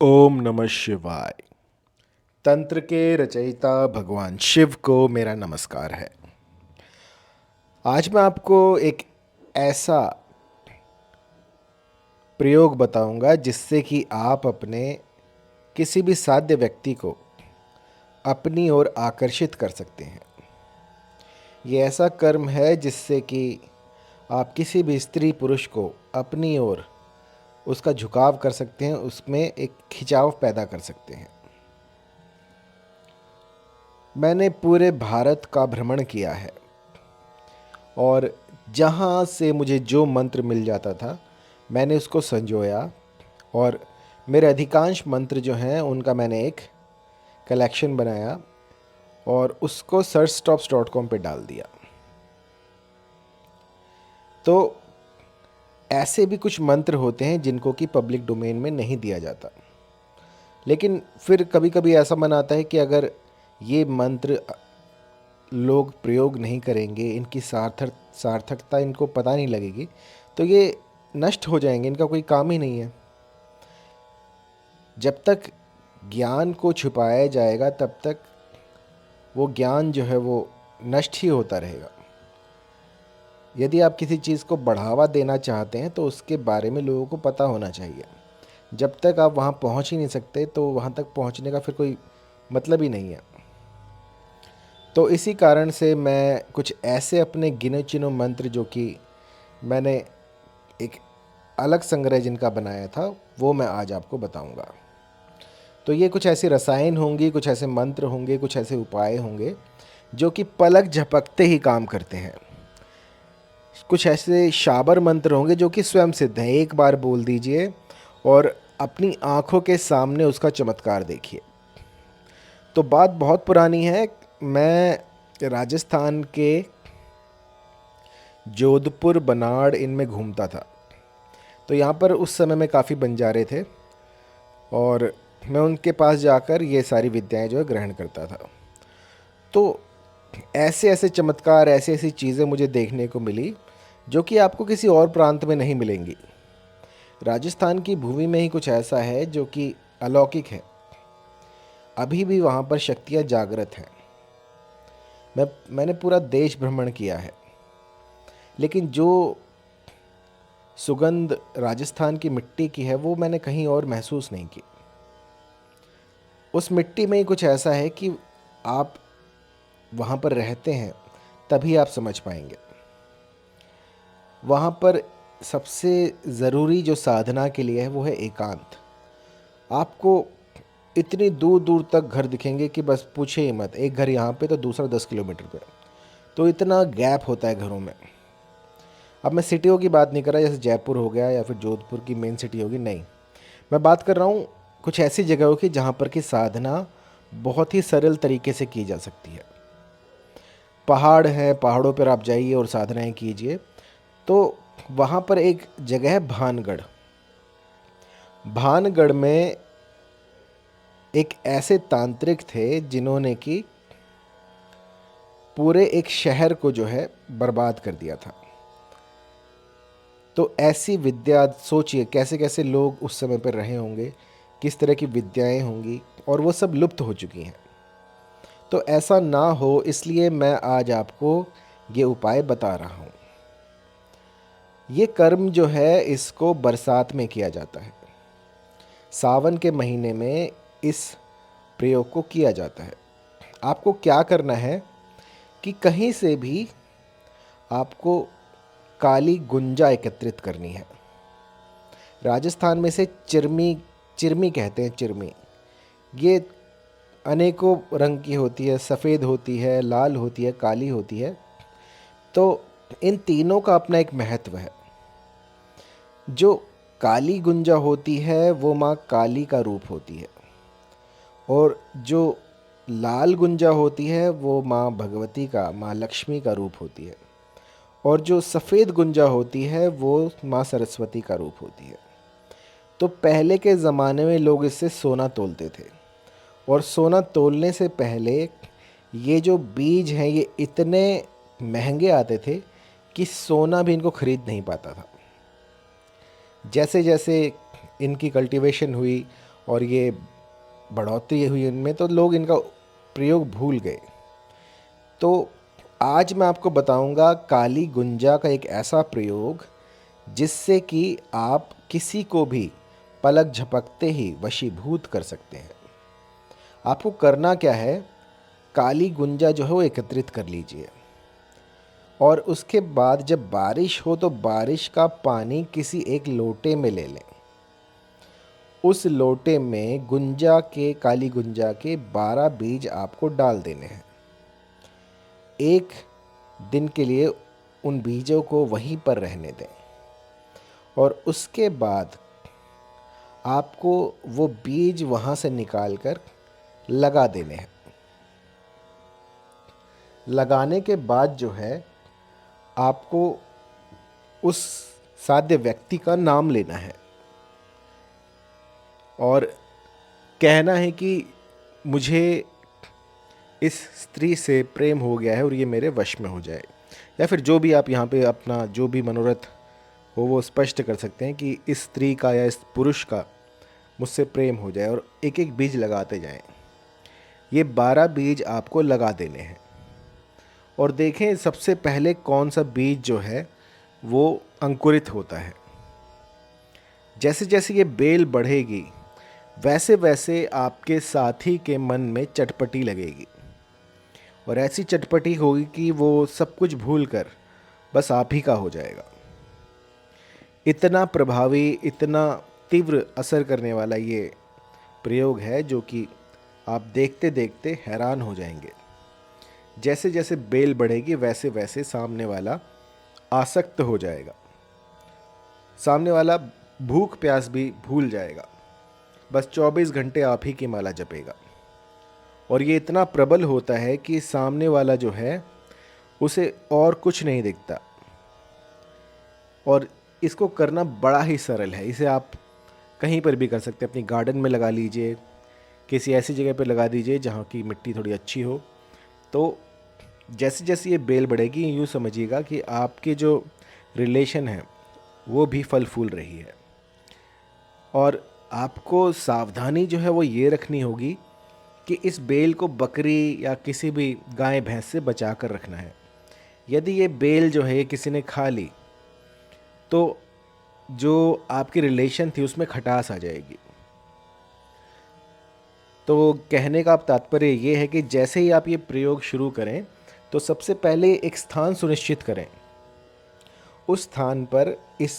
ओम नमः शिवाय। तंत्र के रचयिता भगवान शिव को मेरा नमस्कार है। आज मैं आपको एक ऐसा प्रयोग बताऊंगा जिससे कि आप अपने किसी भी साध्य व्यक्ति को अपनी ओर आकर्षित कर सकते हैं। ये ऐसा कर्म है जिससे कि आप किसी भी स्त्री पुरुष को अपनी ओर उसका झुकाव कर सकते हैं, उसमें एक खिंचाव पैदा कर सकते हैं। मैंने पूरे भारत का भ्रमण किया है और जहाँ से मुझे जो मंत्र मिल जाता था मैंने उसको संजोया और मेरे अधिकांश मंत्र जो हैं उनका मैंने एक कलेक्शन बनाया और उसको searchstops.com पे डाल दिया। तो ऐसे भी कुछ मंत्र होते हैं जिनको कि पब्लिक डोमेन में नहीं दिया जाता, लेकिन फिर कभी कभी ऐसा मन आता है कि अगर ये मंत्र लोग प्रयोग नहीं करेंगे, इनकी सार्थकता इनको पता नहीं लगेगी, तो ये नष्ट हो जाएंगे, इनका कोई काम ही नहीं है। जब तक ज्ञान को छुपाया जाएगा तब तक वो ज्ञान जो है वो नष्ट ही होता रहेगा। यदि आप किसी चीज़ को बढ़ावा देना चाहते हैं तो उसके बारे में लोगों को पता होना चाहिए। जब तक आप वहाँ पहुँच ही नहीं सकते तो वहाँ तक पहुँचने का फिर कोई मतलब ही नहीं है। तो इसी कारण से मैं कुछ ऐसे अपने गिने चुने मंत्र जो कि मैंने एक अलग संग्रह जिनका बनाया था वो मैं आज आपको बताऊंगा। तो ये कुछ ऐसी रसायन होंगी, कुछ ऐसे मंत्र होंगे, कुछ ऐसे उपाय होंगे जो कि पलक झपकते ही काम करते हैं। कुछ ऐसे शाबर मंत्र होंगे जो कि स्वयं सिद्ध हैं। एक बार बोल दीजिए और अपनी आंखों के सामने उसका चमत्कार देखिए। तो बात बहुत पुरानी है। मैं राजस्थान के जोधपुर, बनाड़ इनमें घूमता था। तो यहाँ पर उस समय में काफ़ी बंजारे थे और मैं उनके पास जाकर ये सारी विद्याएं जो है ग्रहण करता था। तो ऐसे ऐसे चमत्कार, ऐसी ऐसी चीज़ें मुझे देखने को मिली जो कि आपको किसी और प्रांत में नहीं मिलेंगी। राजस्थान की भूमि में ही कुछ ऐसा है जो कि अलौकिक है। अभी भी वहाँ पर शक्तियाँ जागृत हैं। मैंने पूरा देश भ्रमण किया है, लेकिन जो सुगंध राजस्थान की मिट्टी की है वो मैंने कहीं और महसूस नहीं की। उस मिट्टी में ही कुछ ऐसा है कि आप वहाँ पर रहते हैं तभी आप समझ पाएंगे। वहाँ पर सबसे ज़रूरी जो साधना के लिए है वो है एकांत। आपको इतनी दूर दूर तक घर दिखेंगे कि बस पूछे ही मत। एक घर यहाँ पे तो दूसरा 10 किलोमीटर पे, तो इतना गैप होता है घरों में। अब मैं सिटियों की बात नहीं कर रहा जैसे जयपुर हो गया या फिर जोधपुर की मेन सिटी होगी, नहीं। मैं बात कर रहा हूँ कुछ ऐसी जगहों की जहाँ पर की साधना बहुत ही सरल तरीके से की जा सकती है। पहाड़ हैं, पहाड़ों पर आप जाइए और साधनाएं कीजिए। तो वहाँ पर एक जगह है भानगढ़। भानगढ़ में एक ऐसे तांत्रिक थे जिन्होंने कि पूरे एक शहर को जो है बर्बाद कर दिया था। तो ऐसी विद्या सोचिए कैसे कैसे लोग उस समय पर रहे होंगे, किस तरह की विद्याएं होंगी, और वो सब लुप्त हो चुकी हैं। तो ऐसा ना हो इसलिए मैं आज आपको ये उपाय बता रहा हूँ। ये कर्म जो है इसको बरसात में किया जाता है। सावन के महीने में इस प्रयोग को किया जाता है। आपको क्या करना है कि कहीं से भी आपको काली गुंजा एकत्रित करनी है। राजस्थान में से चिरमी चिरमी कहते हैं। चिरमी ये अनेकों रंग की होती है, सफ़ेद होती है, लाल होती है, काली होती है। तो इन तीनों का अपना एक महत्व है। जो काली गुंजा होती है वो माँ काली का रूप होती है और जो लाल गुंजा होती है वो माँ भगवती का, माँ लक्ष्मी का रूप होती है, और जो सफ़ेद गुंजा होती है वो माँ सरस्वती का रूप होती है। तो पहले के ज़माने में लोग इससे सोना तोलते थे और सोना तोलने से पहले ये जो बीज हैं ये इतने महंगे आते थे कि सोना भी इनको ख़रीद नहीं पाता था। जैसे जैसे इनकी कल्टीवेशन हुई और ये बढ़ोतरी हुई इनमें, तो लोग इनका प्रयोग भूल गए। तो आज मैं आपको बताऊंगा काली गुंजा का एक ऐसा प्रयोग जिससे कि आप किसी को भी पलक झपकते ही वशीभूत कर सकते हैं। आपको करना क्या है, काली गुंजा जो है वो एकत्रित कर लीजिए और उसके बाद जब बारिश हो तो बारिश का पानी किसी एक लोटे में ले लें। उस लोटे में गुंजा के, काली गुंजा के 12 बीज आपको डाल देने हैं। एक दिन के लिए उन बीजों को वहीं पर रहने दें और उसके बाद आपको वो बीज वहाँ से निकाल कर लगा देने हैं। लगाने के बाद जो है आपको उस साध्य व्यक्ति का नाम लेना है और कहना है कि मुझे इस स्त्री से प्रेम हो गया है और ये मेरे वश में हो जाए, या फिर जो भी आप यहाँ पे अपना जो भी मनोरथ हो वो स्पष्ट कर सकते हैं कि इस स्त्री का या इस पुरुष का मुझसे प्रेम हो जाए, और एक एक बीज लगाते जाएं। ये 12 बीज आपको लगा देने हैं और देखें सबसे पहले कौन सा बीज जो है वो अंकुरित होता है। जैसे जैसे ये बेल बढ़ेगी वैसे वैसे आपके साथी के मन में चटपटी लगेगी और ऐसी चटपटी होगी कि वो सब कुछ भूलकर बस आप ही का हो जाएगा। इतना प्रभावी, इतना तीव्र असर करने वाला ये प्रयोग है जो कि आप देखते देखते हैरान हो जाएंगे। जैसे जैसे बेल बढ़ेगी वैसे वैसे सामने वाला आसक्त हो जाएगा, सामने वाला भूख प्यास भी भूल जाएगा, बस 24 घंटे आप ही की माला जपेगा। और ये इतना प्रबल होता है कि सामने वाला जो है उसे और कुछ नहीं दिखता। और इसको करना बड़ा ही सरल है, इसे आप कहीं पर भी कर सकते हैं। अपनी गार्डन में लगा लीजिए, किसी ऐसी जगह पर लगा दीजिए जहाँ की मिट्टी थोड़ी अच्छी हो। तो जैसे जैसे ये बेल बढ़ेगी यूँ समझिएगा कि आपके जो रिलेशन है वो भी फल फूल रही है। और आपको सावधानी जो है वो ये रखनी होगी कि इस बेल को बकरी या किसी भी गाय भैंस से बचा कर रखना है। यदि ये बेल जो है किसी ने खा ली तो जो आपकी रिलेशन थी उसमें खटास आ जाएगी। तो कहने का तात्पर्य ये है कि जैसे ही आप ये प्रयोग शुरू करें तो सबसे पहले एक स्थान सुनिश्चित करें। उस स्थान पर इस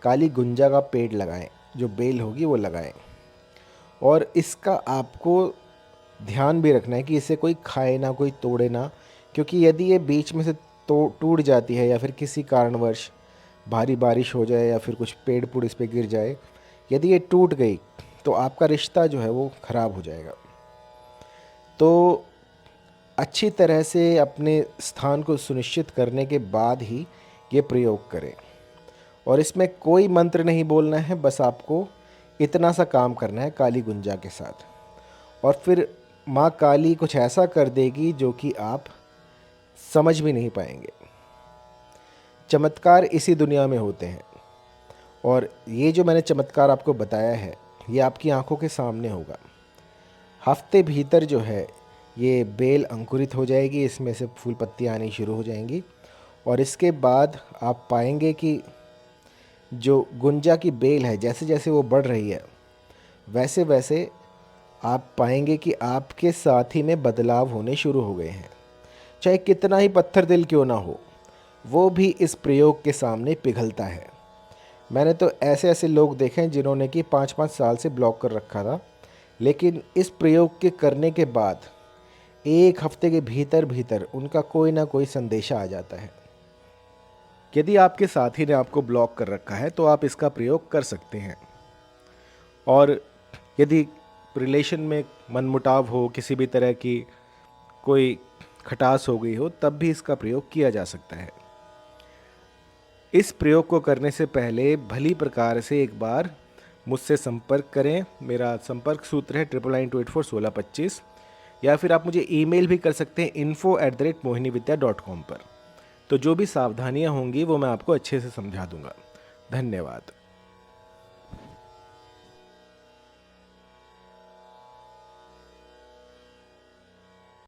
काली गुंजा का पेड़ लगाएं, जो बेल होगी वो लगाएं। और इसका आपको ध्यान भी रखना है कि इसे कोई खाए ना, कोई तोड़े ना, क्योंकि यदि ये बीच में से टूट जाती है या फिर किसी कारणवश भारी बारिश हो जाए या फिर कुछ पेड़ पुड़ इस पर गिर जाए, यदि ये टूट गई तो आपका रिश्ता जो है वो ख़राब हो जाएगा। तो अच्छी तरह से अपने स्थान को सुनिश्चित करने के बाद ही ये प्रयोग करें। और इसमें कोई मंत्र नहीं बोलना है, बस आपको इतना सा काम करना है काली गुंजा के साथ, और फिर माँ काली कुछ ऐसा कर देगी जो कि आप समझ भी नहीं पाएंगे। चमत्कार इसी दुनिया में होते हैं और ये जो मैंने चमत्कार आपको बताया है ये आपकी आंखों के सामने होगा। हफ्ते भीतर जो है ये बेल अंकुरित हो जाएगी, इसमें से फूल पत्तियाँ आनी शुरू हो जाएंगी और इसके बाद आप पाएंगे कि जो गुंजा की बेल है जैसे जैसे वो बढ़ रही है वैसे वैसे आप पाएंगे कि आपके साथी में बदलाव होने शुरू हो गए हैं। चाहे कितना ही पत्थर दिल क्यों ना हो, वो भी इस प्रयोग के सामने पिघलता है। मैंने तो ऐसे ऐसे लोग देखे हैं जिन्होंने कि 5-5 साल से ब्लॉक कर रखा था, लेकिन इस प्रयोग के करने के बाद 1 हफ्ते के भीतर भीतर उनका कोई ना कोई संदेशा आ जाता है। यदि आपके साथी ने आपको ब्लॉक कर रखा है तो आप इसका प्रयोग कर सकते हैं। और यदि रिलेशन में मनमुटाव हो, किसी भी तरह की कोई खटास हो गई हो, तब भी इसका प्रयोग किया जा सकता है। इस प्रयोग को करने से पहले भली प्रकार से एक बार मुझसे संपर्क करें। मेरा संपर्क सूत्र है 9992841625, या फिर आप मुझे ईमेल भी कर सकते हैं info@mohinividya.com पर। तो जो भी सावधानियां होंगी वो मैं आपको अच्छे से समझा दूंगा। धन्यवाद।